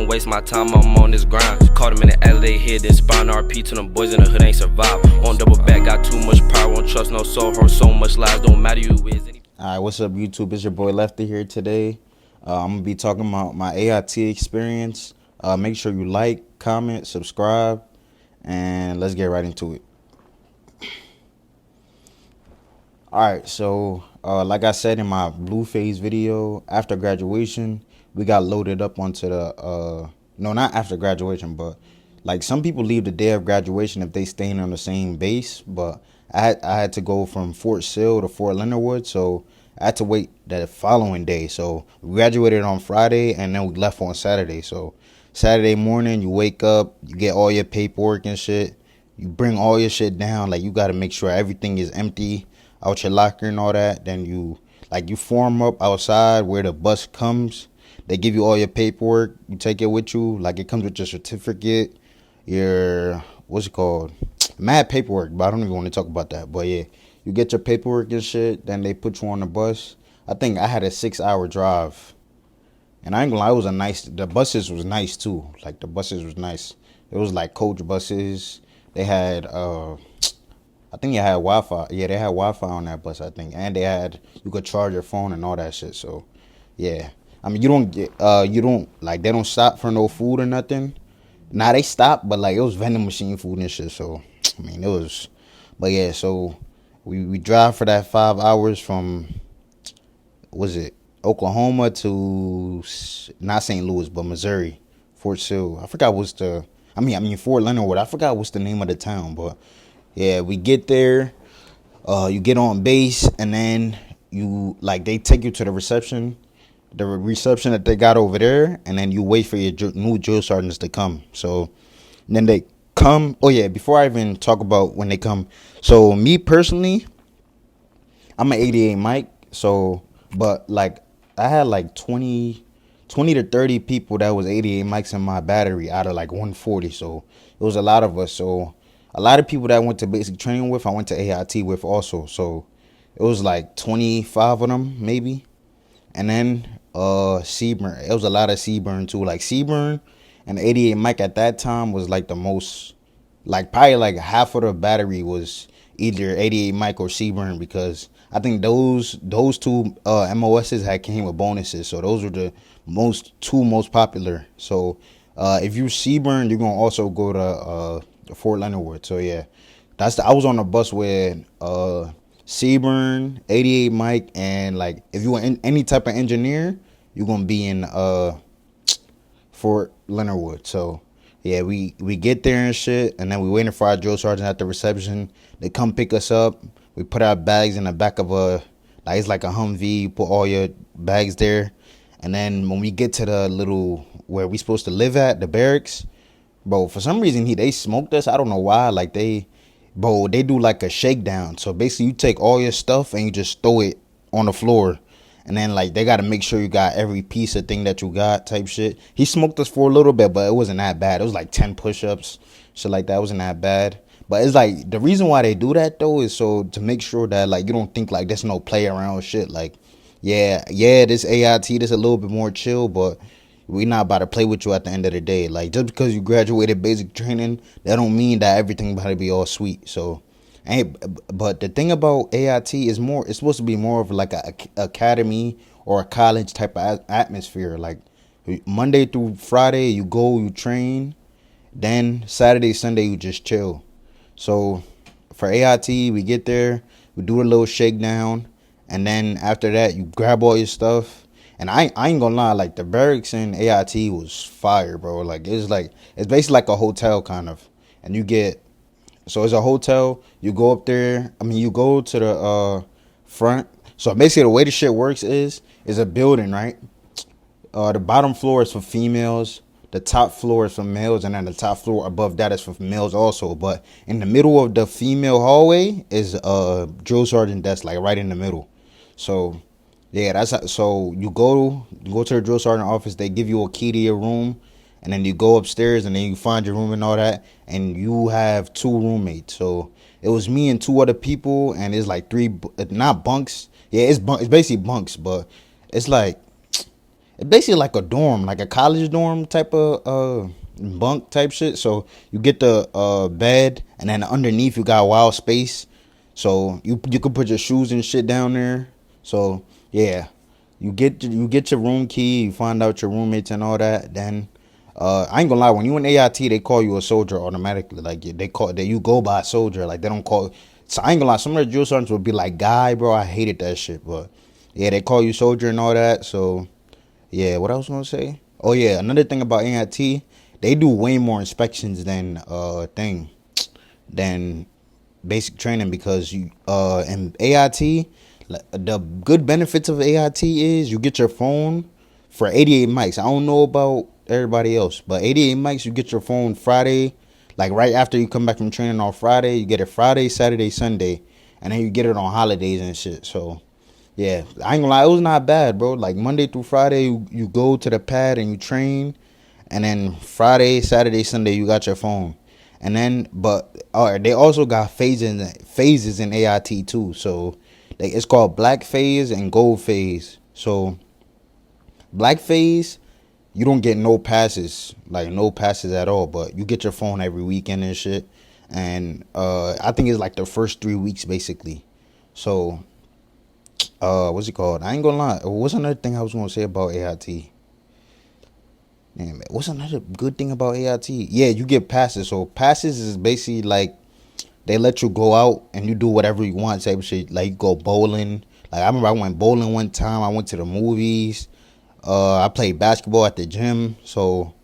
don't waste my time, I'm on this grind. Caught him in the alley, they hit this spine. RP to them boys in the hood, ain't survive. Won't double back, got too much power, won't trust no soul, heard so much lies, don't matter who is. Alright, what's up YouTube? It's your boy Lefty here today. I'm gonna be talking about my Ait experience. Make sure you like, comment, subscribe, and let's get right into it. Alright, so like I said in my blue phase video, after graduation, we got loaded up onto the no, not after graduation, but like some people leave the day of graduation if they staying on the same base, but I had to go from Fort Sill to Fort Leonard Wood, so I had to wait the following day. So we graduated on Friday and then we left on Saturday. So Saturday morning, you wake up, you get all your paperwork and shit, you bring all your shit down, like you got to make sure everything is empty out your locker and all that. Then you form up outside where the bus comes. They give you all your paperwork, you take it with you, like it comes with your certificate, your what's it called, mad paperwork, but I don't even want to talk about that. But yeah, you get your paperwork and shit, then they put you on the bus. I think I had a 6-hour drive, and I ain't gonna lie, the buses was nice too. Like the buses was nice. It was like coach buses. They had I think it had Wi-Fi. Yeah, they had Wi-Fi on that bus, I think, and you could charge your phone and all that shit. So yeah, I mean, they don't stop for no food or nothing. Nah, they stopped, but like it was vending machine food and shit. So I mean, it was, but yeah. So we drive for that 5 hours from, was it Oklahoma to not St. Louis but Missouri, Fort Sill. I forgot what's the. I mean Fort Leonard Wood. I forgot what's the name of the town, but yeah, we get there. You get on base, and then they take you to the reception that they got over there, and then you wait for your new drill sergeants to come. So then they come. Oh yeah, before I even talk about when they come, so me personally, I'm an 88 mic. So, but like I had like 20 to 30 people that was 88 mics in my battery out of like 140. So it was a lot of us. So a lot of people that I went to basic training with, I went to AIT with also. So it was like 25 of them maybe. And then Seaburn. It was a lot of Seaburn too. Like Seaburn and 88 mic at that time was like the most, like probably like half of the battery was either 88 mic or Seaburn, because I think those two MOSs had came with bonuses. So those were the two most popular. So if you Seaburn, you're gonna also go to Fort Leonard Wood. So yeah, I was on the bus with Seaburn, 88 mic, and like if you were any type of engineer, you're gonna be in Fort Leonard Wood. So yeah, we get there and shit, and then we waiting for our drill sergeant at the reception. They come pick us up. We put our bags in the back of it's like a Humvee. You put all your bags there, and then when we get to the little where we supposed to live at, the barracks, bro, for some reason they smoked us. I don't know why. Like they do like a shakedown. So basically you take all your stuff and you just throw it on the floor. And then like they got to make sure you got every piece of thing that you got type shit. He smoked us for a little bit, but it wasn't that bad. It was like 10 push-ups. Shit like that. It wasn't that bad. But it's like the reason why they do that though is so to make sure that like you don't think like there's no play around shit. Like yeah, this AIT, this a little bit more chill, but we not about to play with you at the end of the day. Like just because you graduated basic training, that don't mean that everything about to be all sweet. So, but the thing about AIT is it's supposed to be more of like a academy or a college type of atmosphere. Like Monday through Friday, you go, you train, then Saturday, Sunday, you just chill. So for AIT, we get there, we do a little shakedown, and then after that, you grab all your stuff. And I ain't gonna lie, like the barracks in AIT was fire, bro. Like it's basically like a hotel kind of. And so it's a hotel, you go up there, you go to the front. So basically the way the shit works is a building, right? The bottom floor is for females, the top floor is for males, and then the top floor above that is for males also. But in the middle of the female hallway is a drill sergeant that's like right in the middle. So yeah, so you go to the drill sergeant office. They give you a key to your room, and then you go upstairs, and then you find your room and all that. And you have 2 roommates. So it was me and 2 other people, and it's like 3, not bunks. Yeah, it's basically bunks, but it's like it's basically like a dorm, like a college dorm type of bunk type shit. So you get the bed, and then underneath you got wild space. So you could put your shoes and shit down there. So yeah, you get your room key. You find out your roommates and all that. Then I ain't gonna lie, when you in AIT, they call you a soldier automatically. Like they call that you go by soldier. Like they don't call. So I ain't gonna lie, some of the drill sergeants would be like guy, bro. I hated that shit, but yeah, they call you soldier and all that. So yeah, what I was gonna say? Oh yeah, another thing about AIT, they do way more inspections than basic training, because you in AIT, the good benefits of AIT is you get your phone for 88 mics. I don't know about everybody else, but 88 mics, you get your phone Friday, like right after you come back from training on Friday. You get it Friday, Saturday, Sunday, and then you get it on holidays and shit. So yeah, I ain't gonna lie, it was not bad, bro. Like Monday through Friday, you go to the pad and you train, and then Friday, Saturday, Sunday, you got your phone. And then, but they also got phases in AIT too. So like it's called black phase and gold phase. So black phase, you don't get no passes, like no passes at all, but you get your phone every weekend and shit. And I think it's like the first 3 weeks basically. So what's it called? I ain't gonna lie. What's another thing I was gonna say about AIT? Damn, what's another good thing about AIT? Yeah, you get passes. So passes is basically like they let you go out and you do whatever you want type of shit. Like you go bowling. Like I remember I went bowling one time. I went to the movies. I played basketball at the gym. So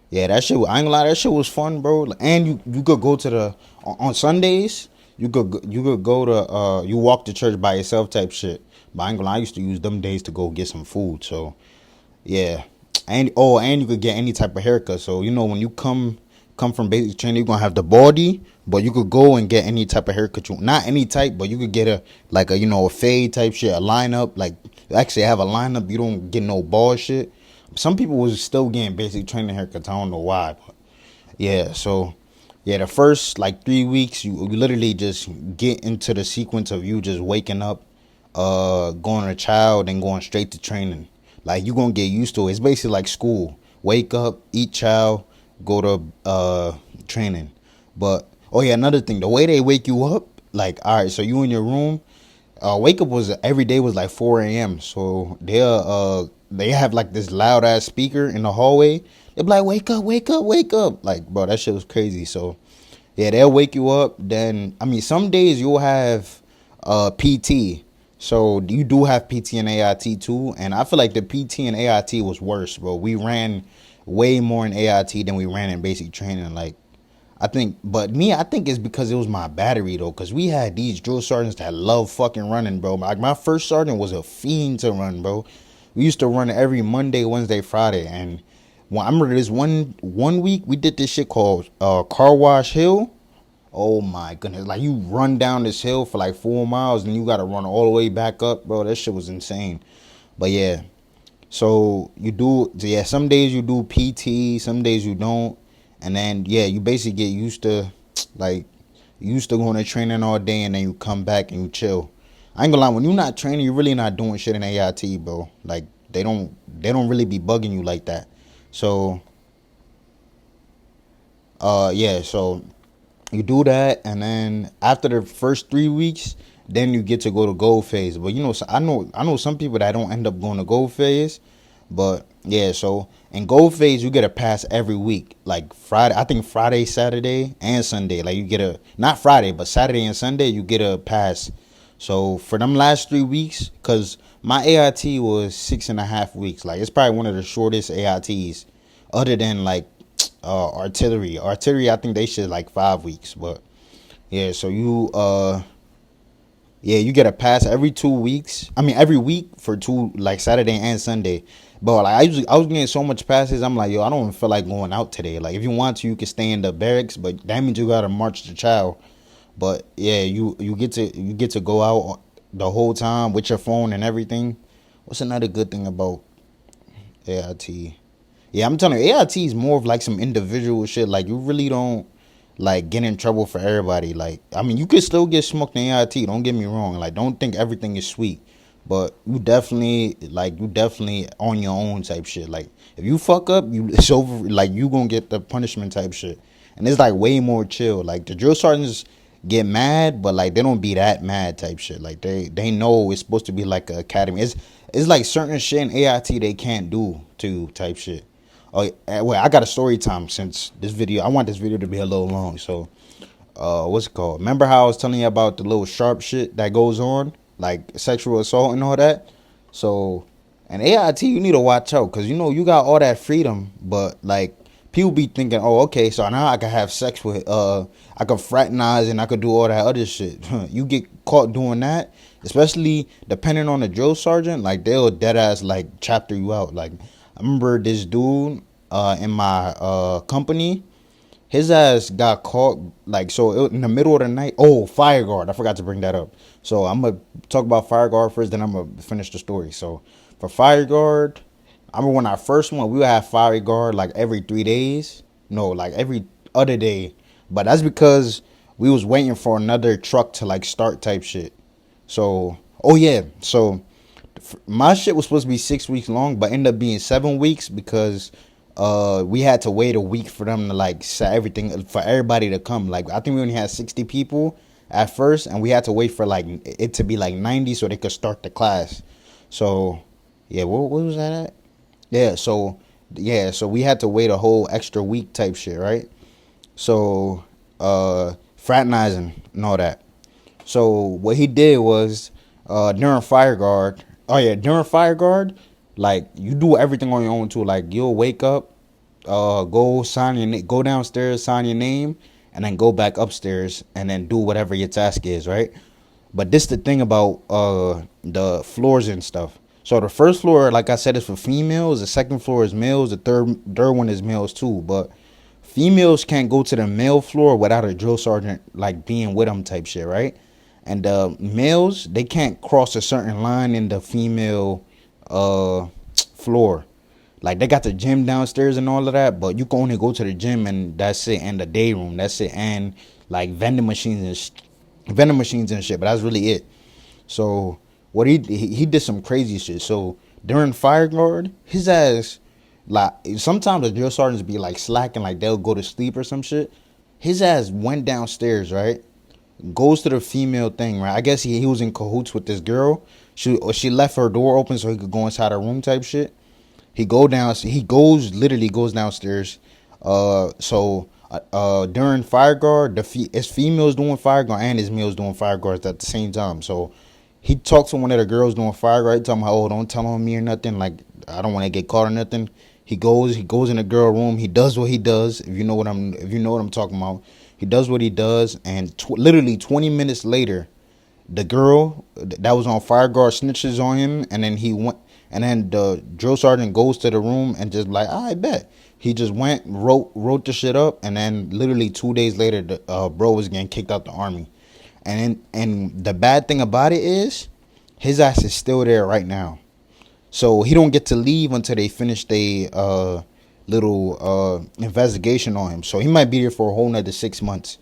yeah, that shit. I ain't gonna lie, that shit was fun, bro. And you could go to the on Sundays. You could go to you walk to church by yourself type shit. But I ain't gonna lie, I used to use them days to go get some food. So yeah, and you could get any type of haircut. So when you come from basic training, you're gonna have the baldy, but you could go and get any type of haircut not any type, but you could get a fade type shit, a lineup. Like actually have a lineup. You don't get no ball shit. Some people was still getting basic training haircuts. I don't know why, but yeah. So yeah, the first like 3 weeks, you literally just get into the sequence of you just waking up, going to child, and going straight to training. Like you gonna get used to it. It's basically like school. Wake up, eat chow, go to training. But oh yeah, another thing, the way they wake you up, like all right, so you in your room, wake up was every day was like 4 a.m. So they have like this loud ass speaker in the hallway. They be like, wake up, wake up, wake up. Like bro, that shit was crazy. So yeah, they'll wake you up. Then I mean, some days you'll have PT. So you do have PT and AIT too, and I feel like the PT and AIT was worse, bro. We ran way more in AIT than we ran in basic training. Like I think it's because it was my battery though, because we had these drill sergeants that love fucking running, bro. Like my first sergeant was a fiend to run, bro. We used to run every Monday, Wednesday, Friday, and I remember this one week we did this shit called Car Wash Hill. Oh my goodness. Like you run down this hill for like 4 miles and you gotta run all the way back up, bro. That shit was insane. But yeah. So some days you do PT, some days you don't. And then yeah, you basically get used to going to training all day, and then you come back and you chill. I ain't gonna lie, when you're not training, you're really not doing shit in AIT, bro. Like they don't really be bugging you like that. So yeah, so you do that, and then after the first 3 weeks, then you get to go to gold phase. But so I know some people that don't end up going to gold phase. But yeah, so in gold phase you get a pass every week. Like Friday, I think Friday, Saturday, and Sunday. Like you get not Friday, but Saturday and Sunday you get a pass. So for them last 3 weeks, cause my AIT was 6.5 weeks. Like it's probably one of the shortest AITs, other than like artillery. I think they should like 5 weeks. But yeah, so you get a pass every 2 weeks. I mean every week for like Saturday and Sunday. But like I was getting so much passes, I'm like, yo, I don't even feel like going out today. Like if you want to, you can stay in the barracks, but that means you gotta march to chow. But yeah, you get to go out the whole time with your phone and everything. What's another good thing about AIT? Yeah, I'm telling you, AIT is more of like some individual shit. Like you really don't like get in trouble for everybody. Like I mean, you could still get smoked in AIT. Don't get me wrong. Like don't think everything is sweet. but you definitely on your own type shit. Like if you fuck up, it's over. Like you gonna get the punishment type shit, and it's like way more chill. Like the drill sergeants get mad, but like they don't be that mad type shit. Like they know it's supposed to be like an academy. It's like certain shit in AIT they can't do too type shit. Oh, wait, I got a story time since this video. I want this video to be a little long, so what's it called? Remember how I was telling you about the little sharp shit that goes on, like sexual assault and all that? So, and AIT, you need to watch out because you got all that freedom, but like people be thinking, oh, okay, so now I can have sex with, I can fraternize and I could do all that other shit. You get caught doing that, especially depending on the drill sergeant, like they'll dead ass like chapter you out. Like I remember this dude in my company. His ass got caught, like, so in the middle of the night. Oh, fire guard. I forgot to bring that up. So I'm going to talk about fire guard first, then I'm going to finish the story. So for fire guard, I remember when I first went, we would have fire guard like every 3 days. No, like every other day. But that's because we was waiting for another truck to like start type shit. So, oh yeah. So my shit was supposed to be 6 weeks long, but ended up being 7 weeks because we had to wait a week for them to like set everything for everybody to come. Like I think we only had 60 people at first, and we had to wait for like it to be like 90 so they could start the class. So yeah, what was that at? So we had to wait a whole extra week type shit, right? So fraternizing and all that. So what he did was during fire guard. Oh yeah, during fire guard, like you do everything on your own too. Like you'll wake up, go downstairs, sign your name, and then go back upstairs and then do whatever your task is, right? But this the thing about the floors and stuff. So the first floor, like I said, is for females. The second floor is males. The third one is males too. But females can't go to the male floor without a drill sergeant like being with them type shit, right? And males, they can't cross a certain line in the female floor. Like they got the gym downstairs and all of that, but you can only go to the gym and that's it, and the day room, that's it, and like vending machines and shit. But that's really it. So what he did some crazy shit. So during fire guard, his ass, like sometimes the drill sergeants be like slacking, like they'll go to sleep or some shit. His ass went downstairs, right? Goes to the female thing, right? I guess he was in cahoots with this girl. She left her door open so he could go inside her room type shit. Literally goes downstairs. During fire guard, his females doing fire guard and his males doing fire guards at the same time. So he talked to one of the girls doing fire guard, telling her, "Oh, don't tell on me or nothing. Like I don't want to get caught or nothing." He goes in the girl room. He does what he does. If you know what I'm talking about. He does what he does, and literally 20 minutes later, the girl that was on fire guard snitches on him, and then the drill sergeant goes to the room and just like, I bet. He just wrote the shit up, and then literally 2 days later, the bro was getting kicked out the army. And the bad thing about it is, his ass is still there right now. So he don't get to leave until they finish their little investigation on him. So he might be there for a whole nother 6 months.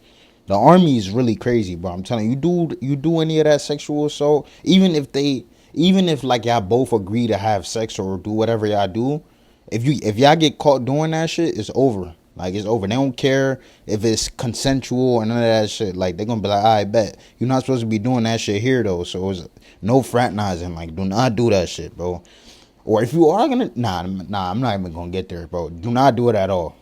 The army is really crazy, bro. I'm telling you, you do any of that sexual assault, even if like y'all both agree to have sex or do whatever y'all do, if y'all get caught doing that shit, it's over. Like it's over. They don't care if it's consensual or none of that shit. Like they're gonna be like, I bet you're not supposed to be doing that shit here though. So it's no fraternizing. Like do not do that shit, bro. Or if you are gonna, I'm not even gonna get there, bro. Do not do it at all.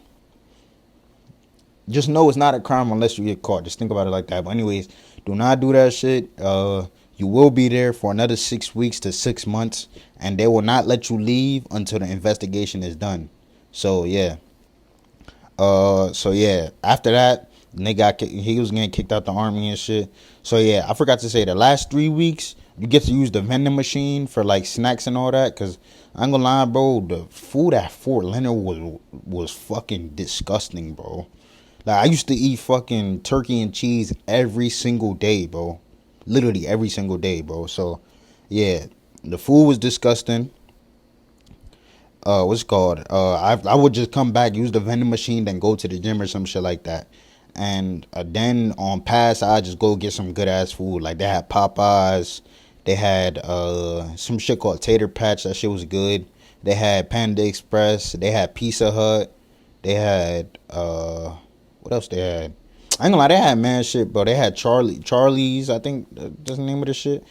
Just know it's not a crime unless you get caught. Just think about it like that. But anyways, do not do that shit. You will be there for another 6 weeks to 6 months, and they will not let you leave until the investigation is done. So yeah. After that, he was getting kicked out the army and shit. So yeah, I forgot to say the last 3 weeks you get to use the vending machine for like snacks and all that. Cause I ain't gonna lie, bro, the food at Fort Leonard was fucking disgusting, bro. Like I used to eat fucking turkey and cheese every single day, bro. Literally every single day, bro. So yeah, the food was disgusting. What's it called? I would just come back, use the vending machine, then go to the gym or some shit like that. And then on pass, I just go get some good ass food. Like they had Popeyes, They had some shit called Tater Patch. That shit was good. They had Panda Express. They had Pizza Hut. They had what else they had? I ain't gonna lie, they had mad shit, bro. They had Charlie's, I think that's the name of the shit.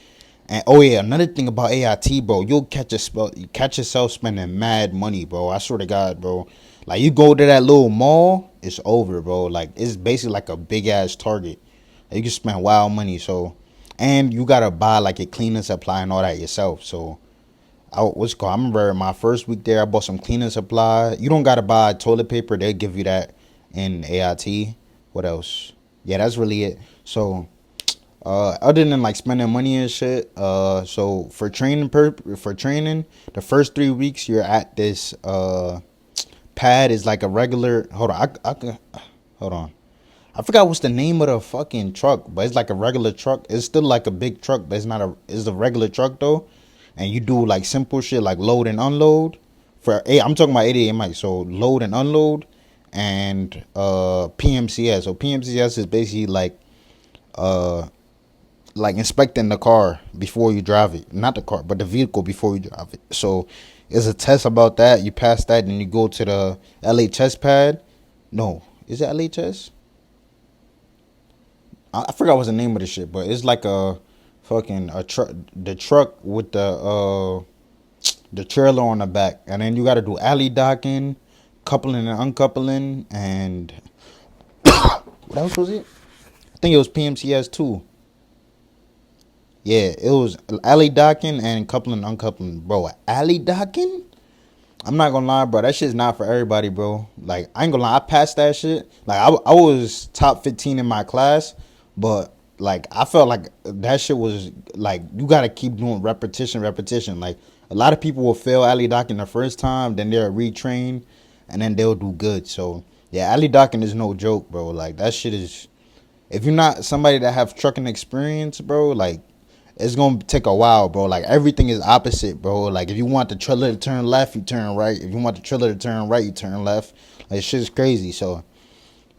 And oh yeah, another thing about AIT, bro, you'll catch yourself spending mad money, bro. I swear to God, bro. Like you go to that little mall, it's over, bro. Like it's basically like a big ass Target. You can spend wild money, so and you gotta buy like your cleaning supply and all that yourself. So I remember my first week there, I bought some cleaning supply. You don't gotta buy toilet paper; they'll give you that in AIT. What else? Yeah, that's really it. So other than like spending money and shit, so for training, the first 3 weeks you're at this pad is like a regular. Hold on, hold on. I forgot what's the name of the fucking truck, but it's like a regular truck. It's still like a big truck, but it's a regular truck though. And you do like simple shit like load and unload. I'm talking about 88 mics, so load and unload, and PMCS. So PMCS is basically like inspecting the car before you drive it. Not the car, but the vehicle before you drive it. So it's a test about that. You pass that, and you go to the LHS pad. No, is it LHS? I forgot what's the name of the shit, but it's like a fucking truck. The truck with the trailer on the back, and then you got to do alley docking, coupling and uncoupling, and what else was it? I think it was PMCS too. Yeah, it was alley docking and coupling and uncoupling, bro. Alley docking? I'm not gonna lie, bro. That shit's not for everybody, bro. Like, I ain't gonna lie. I passed that shit. Like, I was top 15 in my class, but like, I felt like that shit was like, you gotta keep doing repetition. Like, a lot of people will fail alley docking the first time, then they'll retrain, and then they'll do good. So, yeah, alley docking is no joke, bro. Like, that shit is, if you're not somebody that have trucking experience, bro, like, it's gonna take a while, bro. Like everything is opposite, bro. Like if you want the trailer to turn left, you turn right. If you want the trailer to turn right, you turn left. Like shit is crazy. So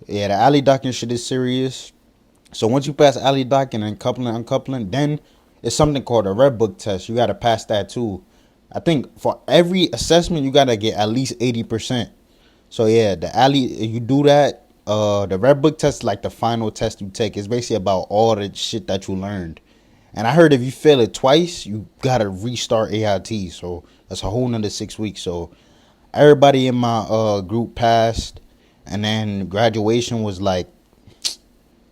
yeah, the alley docking shit is serious. So once you pass alley docking and coupling and uncoupling, then it's something called a red book test. You gotta pass that too. I think for every assessment you gotta get at least 80%. So yeah, you do that. The red book test is like the final test you take. It's basically about all the shit that you learned. And I heard if you fail it twice, you gotta restart AIT. So that's a whole nother 6 weeks. So everybody in my group passed, and then graduation was like,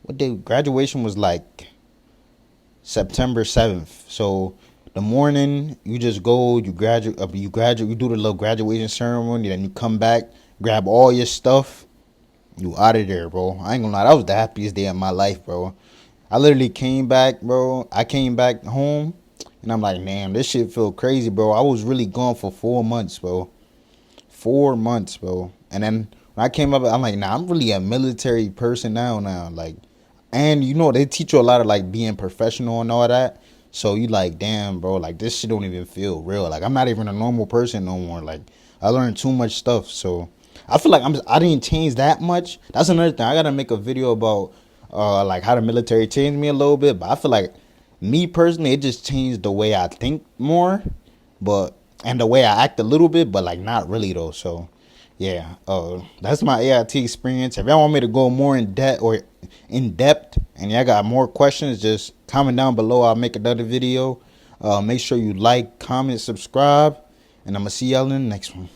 what day? Graduation was like September 7th. So the morning you just go, you graduate, you do the little graduation ceremony, then you come back, grab all your stuff, you out of there, bro. I ain't gonna lie, that was the happiest day of my life, bro. I literally came back, bro. I came back home, and I'm like, damn, this shit feel crazy, bro. I was really gone for 4 months, bro. 4 months, bro. And then when I came up, I'm like, nah, I'm really a military person now. Like, and you know, they teach you a lot of, like, being professional and all that. So you like, damn, bro, like, this shit don't even feel real. Like, I'm not even a normal person no more. Like, I learned too much stuff. So I feel like I didn't change that much. That's another thing. I got to make a video about like how the military changed me a little bit, but I feel like me personally, it just changed the way I think more, and the way I act a little bit, but like not really though. So yeah, that's my AIT experience. If y'all want me to go more in depth, and y'all got more questions, just comment down below. I'll make another video. Make sure you like, comment, subscribe, and I'm gonna see y'all in the next one.